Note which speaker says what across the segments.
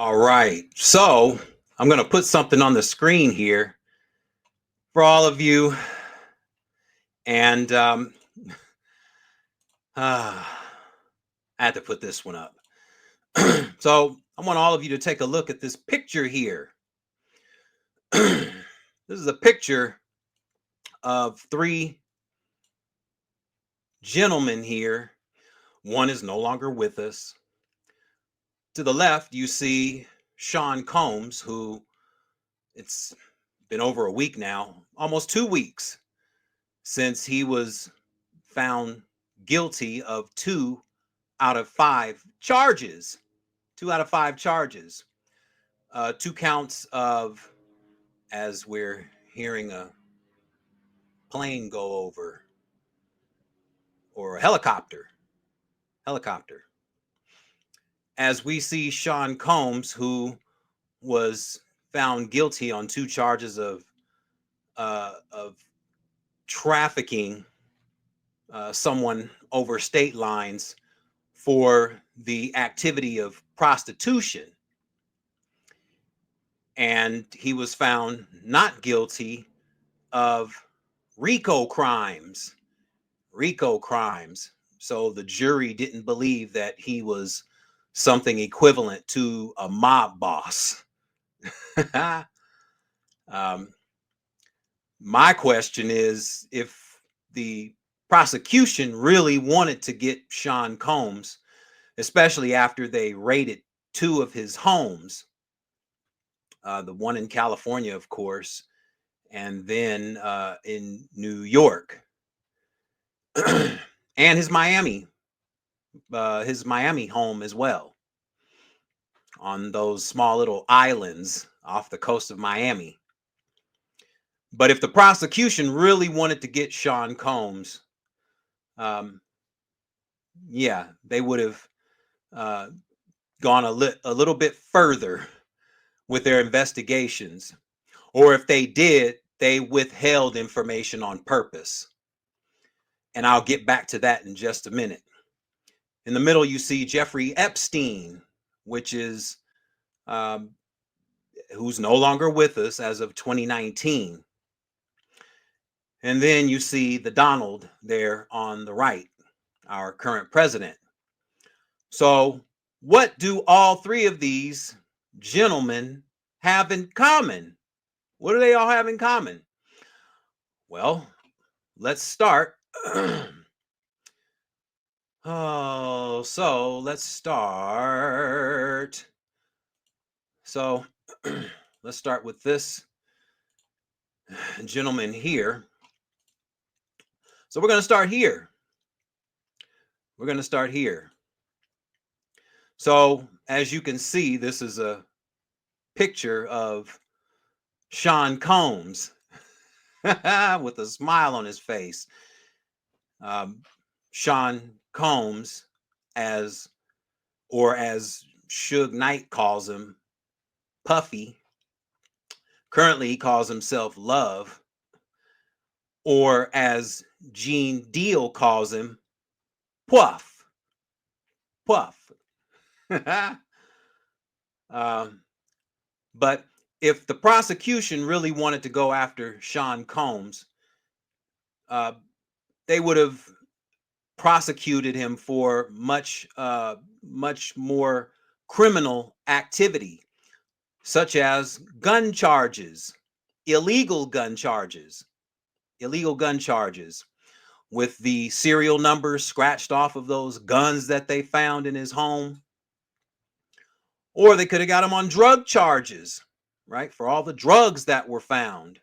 Speaker 1: All right. So I'm going to put something on the screen here for all of you. And I had to put this one up. So I want all of you to take a look at this picture here. This is a picture of three gentlemen here. One is no longer with us. To the left, you see Sean Combs, who it's been over a week now, almost 2 weeks since he was found guilty of 2 out of 5 charges. 2 out of 5 charges. 2 counts of, as we're hearing a plane go over, or a helicopter. As we see Sean Combs, who was found guilty on 2 charges of trafficking someone over state lines for the activity of prostitution. And he was found not guilty of RICO crimes. RICO crimes. So the jury didn't believe that he was something equivalent to a mob boss. My question is, if the prosecution really wanted to get Sean Combs, especially after they raided 2 of his homes, the one in California, of course, and then in New York, and his Miami home as well, on those small little islands off the coast of Miami. But if the prosecution really wanted to get Sean Combs, yeah, they would have gone a little bit further with their investigations. Or if they did, they withheld information on purpose. And I'll get back to that in just a minute. In the middle, you see Jeffrey Epstein, which is who's no longer with us as of 2019. And then you see the Donald there on the right, our current president. So what do all three of these gentlemen have in common? What do they all have in common? Well, let's start. Let's start. So let's start with this gentleman here. So we're going to start here. So as you can see, this is a picture of Sean Combs with a smile on his face. Sean Combs, as Suge Knight calls him, Puffy. Currently, he calls himself Love, or as Gene Deal calls him, Puff. But if the prosecution really wanted to go after Sean Combs, they would have prosecuted him for much more criminal activity, such as gun charges, illegal gun charges, with the serial numbers scratched off of those guns that they found in his home. Or they could have got him on drug charges, right? For all the drugs that were found,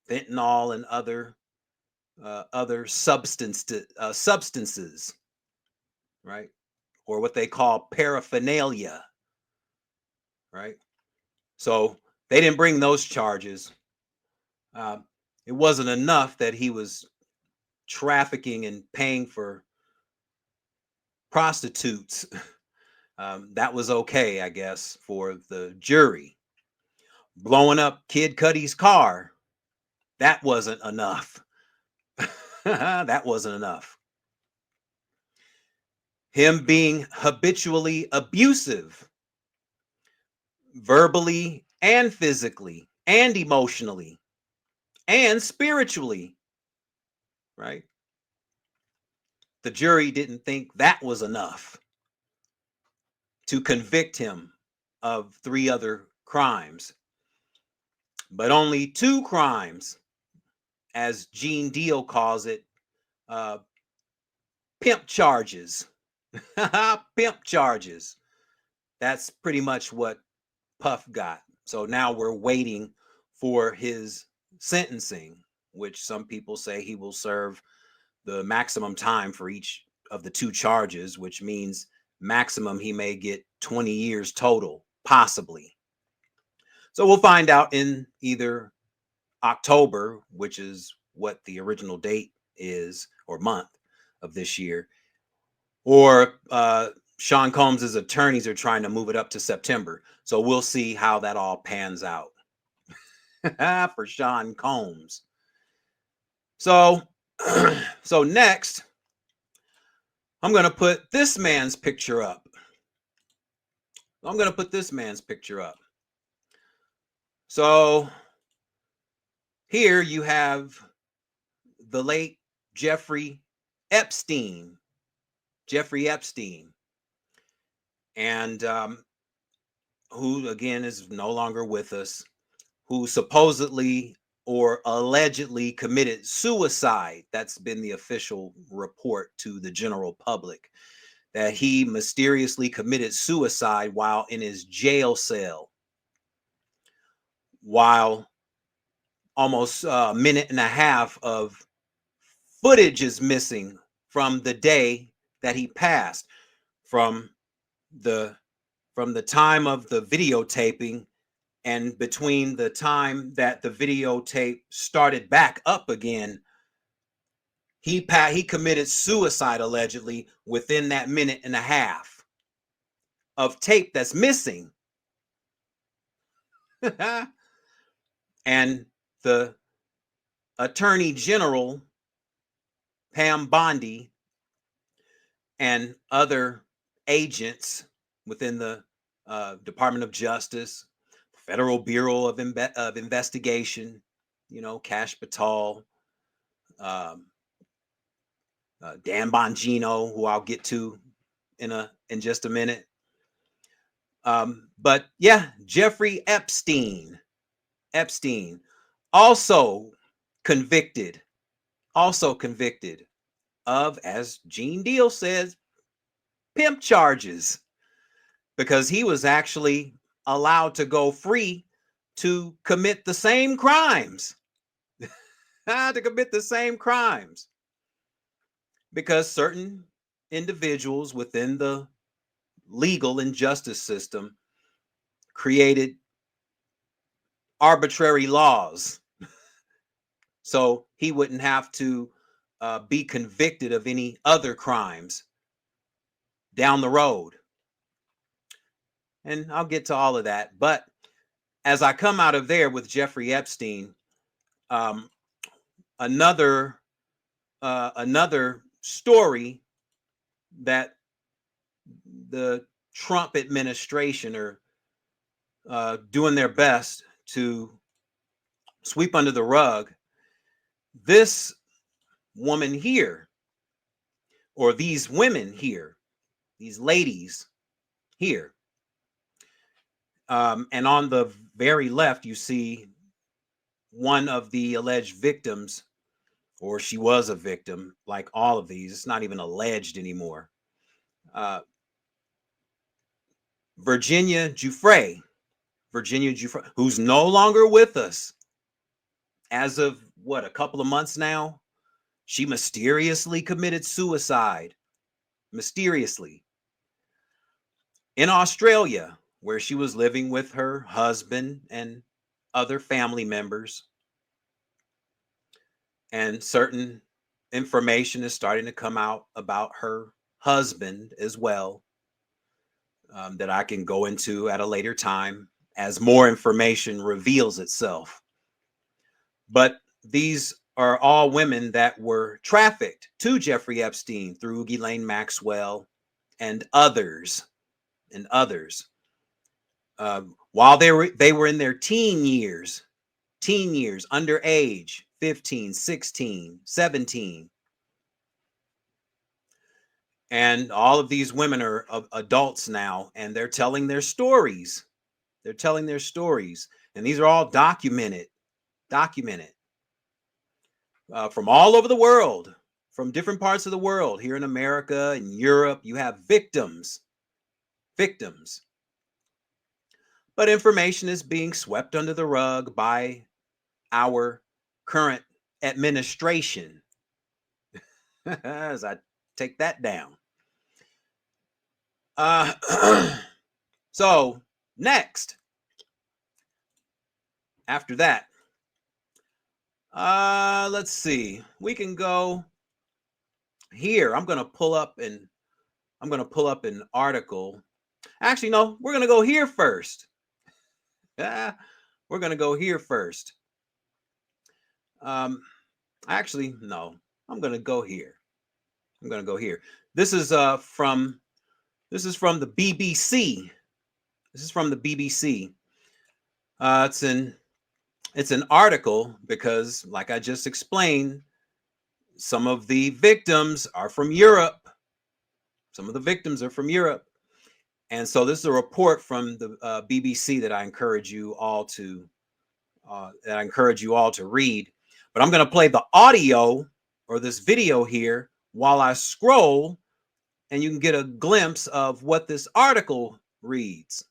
Speaker 1: fentanyl and other substances, right? Or what they call paraphernalia, right? So they didn't bring those charges. It wasn't enough that he was trafficking and paying for prostitutes. That was okay, I guess, for the jury. Blowing up Kid Cudi's car, that wasn't enough. That wasn't enough. Him being habitually abusive, verbally and physically and emotionally and spiritually, right? The jury didn't think that was enough to convict him of 3 other crimes, but only 2 crimes, as Gene Deal calls it, uh, pimp charges. Pimp charges. That's pretty much what Puff got. So now we're waiting for his sentencing, which some people say he will serve the maximum time for each of the 2 charges, which means maximum he may get 20 years total, possibly. So we'll find out in either October, which is what the original date is, or month of this year, or Sean Combs's attorneys are trying to move it up to September. So we'll see how that all pans out for Sean Combs. So, so next, I'm going to put this man's picture up. So here you have the late Jeffrey Epstein. And who, again, is no longer with us, who supposedly or allegedly committed suicide. That's been the official report to the general public, that he mysteriously committed suicide while in his jail cell, while almost a minute and a half of footage is missing from the day that he passed, from the time of the videotaping and between the time that the videotape started back up again. He committed suicide allegedly within that minute and a half of tape that's missing. And the Attorney General, Pam Bondi, and other agents within the Department of Justice, Federal Bureau of Investigation, Cash Patel, um, Dan Bongino, who I'll get to in just a minute. But yeah, Jeffrey Epstein, also convicted of, as Gene Deal says, pimp charges, because he was actually allowed to go free to commit the same crimes. Because certain individuals within the legal and justice system created arbitrary laws so he wouldn't have to be convicted of any other crimes down the road. And I'll get to all of that. But as I come out of there with Jeffrey Epstein, um, another story that the Trump administration are doing their best to sweep under the rug. This woman here, or these women here, these ladies here, and on the very left, you see one of the alleged victims, or she was a victim, like all of these. It's not even alleged anymore. Virginia Giuffre, who's no longer with us as of a couple of months now. She mysteriously committed suicide, mysteriously, in Australia, where she was living with her husband and other family members. And certain information is starting to come out about her husband as well, that I can go into at a later time as more information reveals itself. But these are all women that were trafficked to Jeffrey Epstein through Ghislaine Maxwell and others. While they were in their teen years, underage, 15, 16, 17. And all of these women are adults now, and they're telling their stories. They're telling their stories. And these are all documented from all over the world, from different parts of the world. Here in America and Europe, you have victims. But information is being swept under the rug by our current administration. As I take that down. So next, after that, let's see. We can go here. I'm gonna pull up an article. Actually, no, we're gonna go here first. We're gonna go here first. Actually, no, I'm gonna go here. This is from the BBC. It's an article because, like I just explained, some of the victims are from Europe. And so this is a report from the BBC that I encourage you all to read. But I'm going to play the audio or this video here while I scroll, and you can get a glimpse of what this article reads.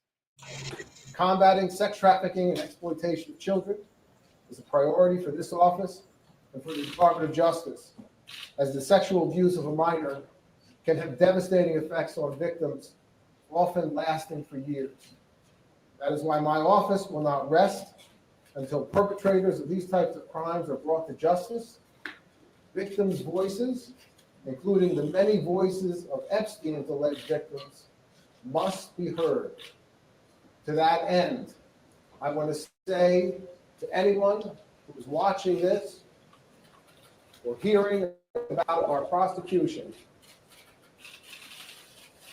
Speaker 2: Combating sex trafficking and exploitation of children is a priority for this office and for the Department of Justice, as the sexual abuse of a minor can have devastating effects on victims, often lasting for years. That is why my office will not rest until perpetrators of these types of crimes are brought to justice. Victims' voices, including the many voices of Epstein's alleged victims, must be heard. To that end, I want to say to anyone who is watching this or hearing about our prosecution,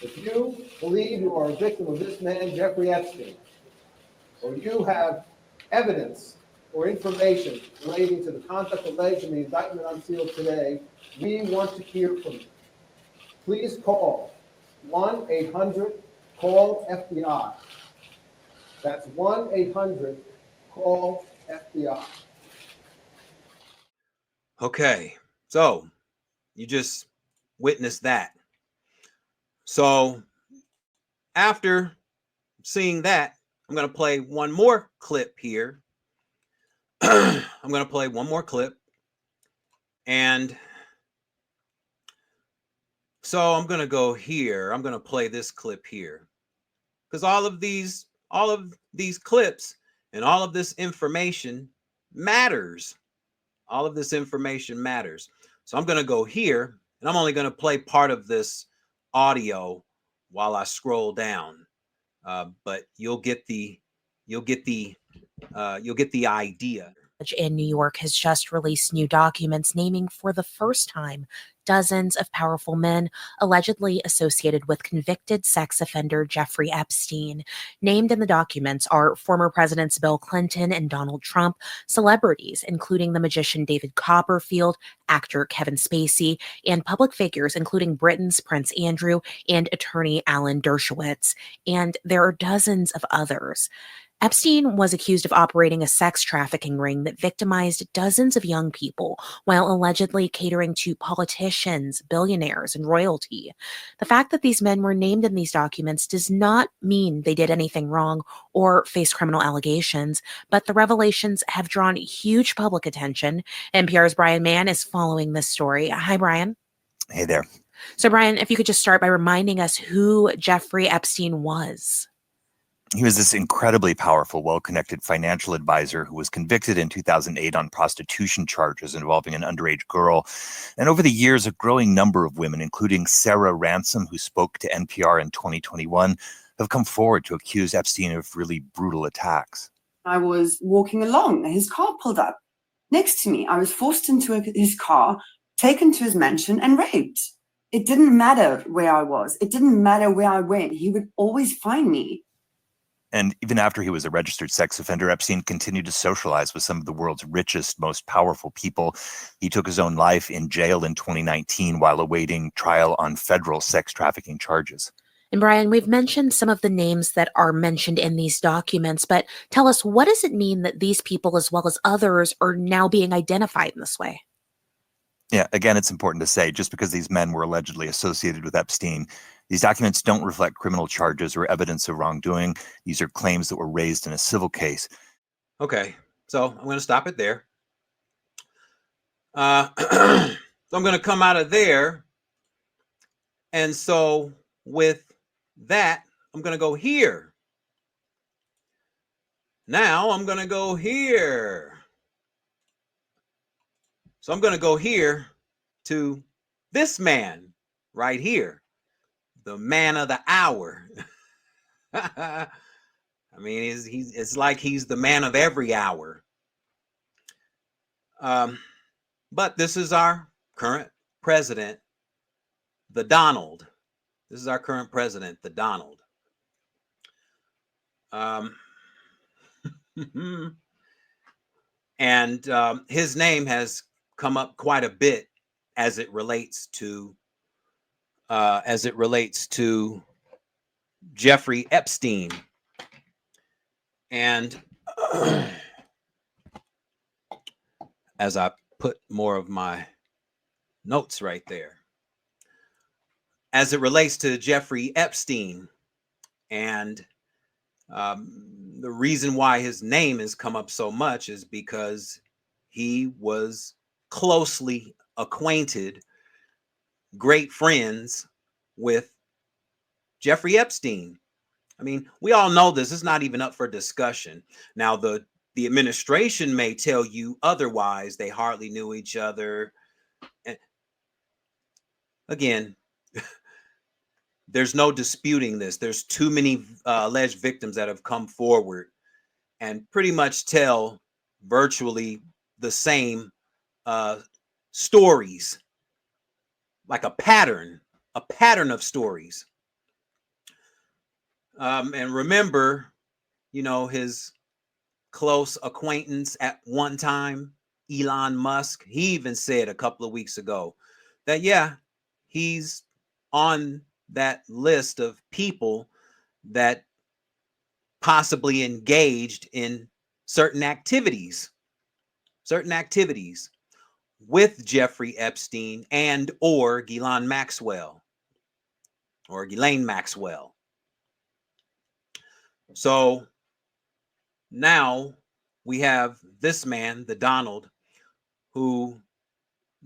Speaker 2: if you believe you are a victim of this man, Jeffrey Epstein, or you have evidence or information relating to the conduct alleged in the indictment unsealed today, we want to hear from you. Please call 1-800-CALL-FBI. That's 1-800-CALL-FBI.
Speaker 1: Okay, so you just witnessed that. So after seeing that, I'm going to play one more clip here. And so I'm going to go here. I'm going to play this clip here, because all of these clips and all of this information matters. So I'm going to go here, and I'm only going to play part of this audio while I scroll down. But you'll get the idea.
Speaker 3: In New York has just released new documents naming for the first time dozens of powerful men allegedly associated with convicted sex offender Jeffrey Epstein. Named in the documents are former Presidents Bill Clinton and Donald Trump, celebrities including the magician David Copperfield, actor Kevin Spacey, and public figures including Britain's Prince Andrew and attorney Alan Dershowitz. And there are dozens of others. Epstein was accused of operating a sex trafficking ring that victimized dozens of young people while allegedly catering to politicians, billionaires, and royalty. The fact that these men were named in these documents does not mean they did anything wrong or face criminal allegations, but the revelations have drawn huge public attention. NPR's Brian Mann is following this story. Hi, Brian.
Speaker 4: Hey there.
Speaker 3: So, Brian, if you could just start by reminding us who Jeffrey Epstein was.
Speaker 4: He was this incredibly powerful, well-connected financial advisor who was convicted in 2008 on prostitution charges involving an underage girl. And over the years, a growing number of women, including Sarah Ransom, who spoke to NPR in 2021, have come forward to accuse Epstein of really brutal attacks.
Speaker 5: I was walking along, and his car pulled up next to me. I was forced into his car, taken to his mansion, and raped. It didn't matter where I was. It didn't matter where I went. He would always find me.
Speaker 4: And even after he was a registered sex offender, Epstein continued to socialize with some of the world's richest, most powerful people. He took his own life in jail in 2019 while awaiting trial on federal sex trafficking charges.
Speaker 3: And Brian, we've mentioned some of the names that are mentioned in these documents, but tell us, what does it mean that these people, as well as others, are now being identified in this way?
Speaker 4: Yeah, again, it's important to say, just because these men were allegedly associated with Epstein, these documents don't reflect criminal charges or evidence of wrongdoing. These are claims that were raised in a civil case.
Speaker 1: Okay, so I'm going to stop it there. So I'm going to come out of there. And so with that, I'm going to go here. Now I'm going to go here. So I'm going to go here to this man right here, the man of the hour. I mean, it's like he's the man of every hour. But this is our current president, the Donald. This is our current president, the Donald. And his name has come up quite a bit as it relates to Jeffrey Epstein. And as I put more of my notes right there, as it relates to Jeffrey Epstein, and the reason why his name has come up so much is because he was closely acquainted, great friends with Jeffrey Epstein. I mean, we all know this. It's not even up for discussion. Now, the administration may tell you otherwise. They hardly knew each other. And again, there's no disputing this. There's too many alleged victims that have come forward and pretty much tell virtually the same stories, like a pattern of stories. And remember, his close acquaintance at one time, Elon Musk, he even said a couple of weeks ago that, yeah, he's on that list of people that possibly engaged in certain activities with Jeffrey Epstein and or Ghislaine Maxwell. So now we have this man, the Donald, who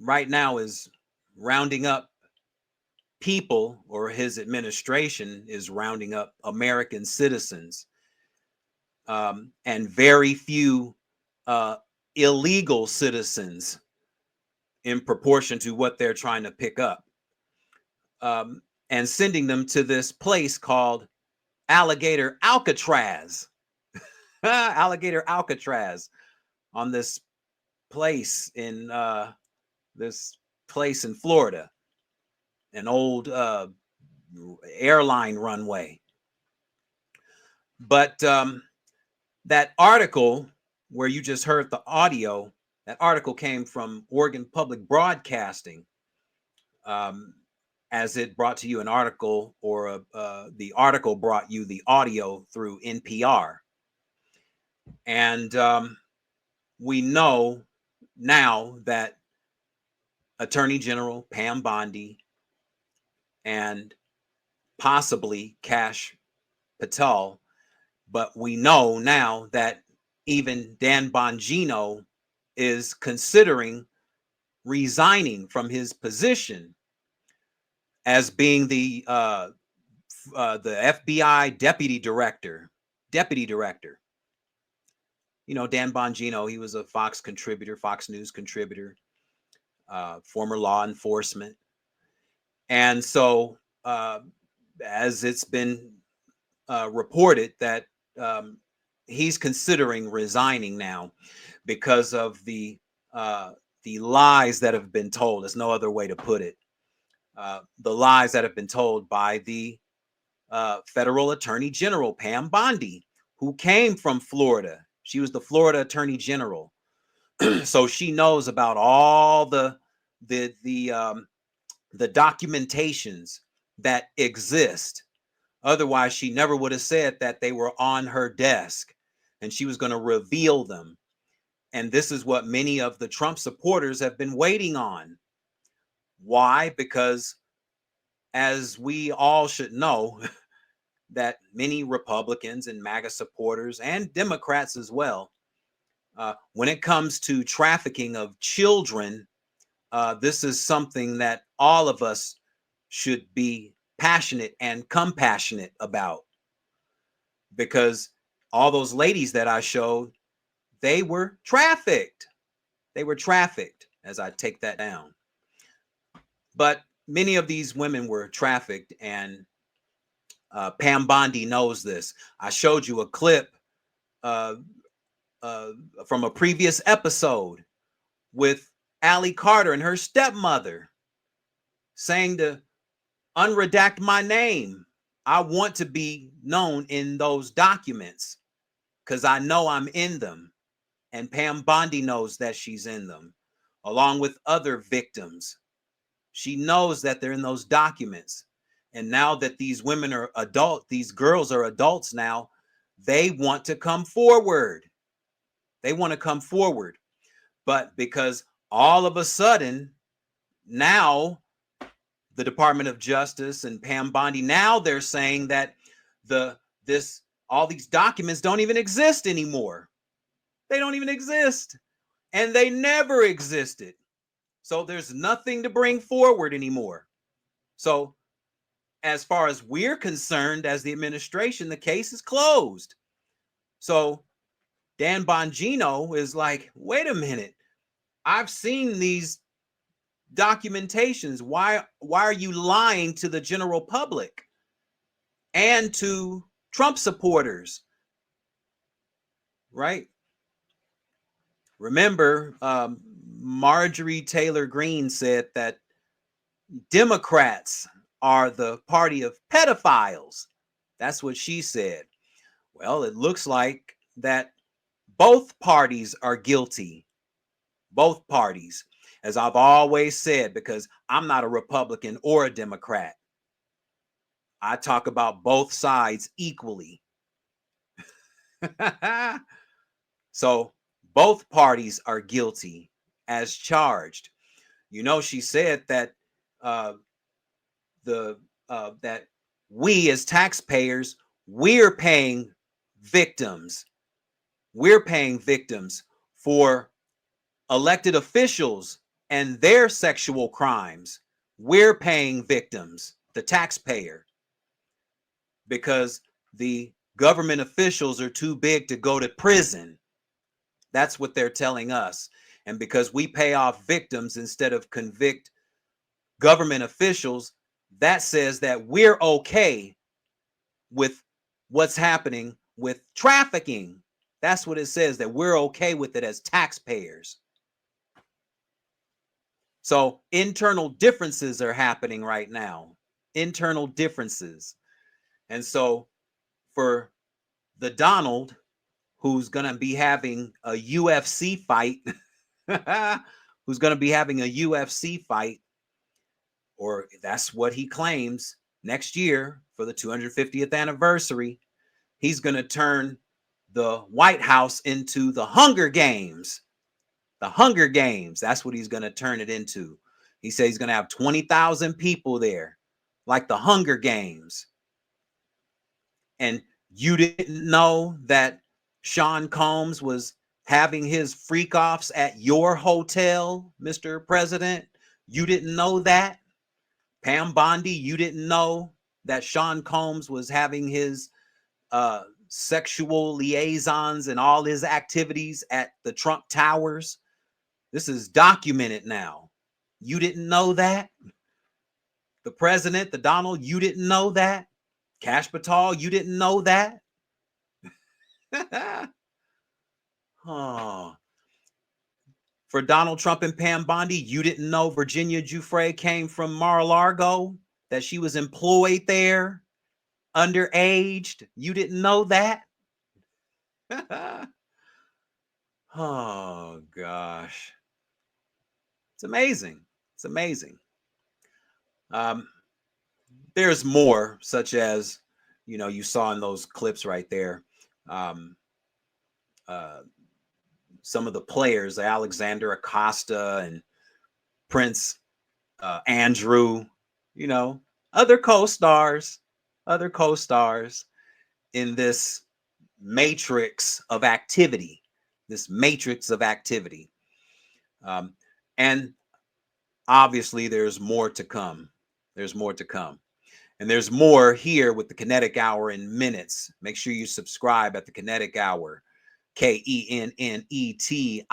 Speaker 1: right now is rounding up people, or his administration is rounding up American citizens, and very few illegal citizens in proportion to what they're trying to pick up, and sending them to this place called Alligator Alcatraz. Alligator Alcatraz, on this place in Florida, an old airline runway. But that article where you just heard the audio, that article came from Oregon Public Broadcasting, as it brought to you an article, or the article brought you the audio through NPR. And we know now that Attorney General Pam Bondi and possibly Kash Patel, but we know now that even Dan Bongino is considering resigning from his position as being the FBI deputy director. Dan Bongino, he was a Fox News contributor, former law enforcement. And so, as it's been reported, that he's considering resigning now because of the lies that have been told. There's no other way to put it. The lies that have been told by the federal attorney general, Pam Bondi, who came from Florida. She was the Florida Attorney General. So she knows about all the documentations that exist. Otherwise, she never would have said that they were on her desk, and she was going to reveal them. And this is what many of the Trump supporters have been waiting on. Why? Because as we all should know, that many Republicans and MAGA supporters and Democrats as well, when it comes to trafficking of children, this is something that all of us should be passionate and compassionate about, because all those ladies that I showed, they were trafficked. They were trafficked, as I take that down. But many of these women were trafficked, and Pam Bondi knows this. I showed you a clip from a previous episode with Allie Carter and her stepmother saying to unredact my name. I want to be known in those documents because I know I'm in them. And Pam Bondi knows that she's in them, along with other victims. She knows that they're in those documents. And now that these women are adult, these girls are adults now, they want to come forward. They want to come forward. But because all of a sudden, now the Department of Justice and Pam Bondi, now they're saying that all these documents don't even exist anymore. They don't even exist. And they never existed. So there's nothing to bring forward anymore. So as far as we're concerned, as the administration, the case is closed. So Dan Bongino is like, wait a minute. I've seen these documentations. Why are you lying to the general public and to Trump supporters? Right? Remember, Marjorie Taylor Greene said that Democrats are the party of pedophiles. That's what she said. Well, it looks like that both parties are guilty. Both parties, as I've always said, because I'm not a Republican or a Democrat. I talk about both sides equally. So both parties are guilty as charged. You know, she said that that we as taxpayers, we're paying victims. We're paying victims for elected officials and their sexual crimes. We're paying victims, the taxpayer, because the government officials are too big to go to prison. That's what they're telling us. And because we pay off victims instead of convict government officials, that says that we're okay with what's happening with trafficking. That's what it says, that we're okay with it as taxpayers. So internal differences are happening right now. Internal differences. And so for the Donald, who's going to be having a UFC fight, or that's what he claims, next year for the 250th anniversary, he's going to turn the White House into the Hunger Games. The Hunger Games. That's what he's going to turn it into. He says he's going to have 20,000 people there, like the Hunger Games. And you didn't know that Sean Combs was having his freak offs at your hotel, Mr. President? You didn't know that? Pam Bondi, you didn't know that Sean Combs was having his sexual liaisons and all his activities at the Trump Towers? This is documented now. You didn't know that? The president, the Donald, you didn't know that? Kash Patel, you didn't know that? Oh. For Donald Trump and Pam Bondi, you didn't know Virginia Giuffre came from Mar-a-Lago, that she was employed there, underaged? You didn't know that? Oh gosh. It's amazing. It's amazing. Um, there's more, such as, you saw in those clips right there. Um, uh, some of the players, Alexander Acosta and Prince Andrew, you know, other co-stars, other co-stars in this matrix of activity, this matrix of activity. Um, and obviously, there's more to come. There's more to come. And there's more here with the Kinetic Hour in minutes. Make sure you subscribe at the Kinetic Hour, KENNETIC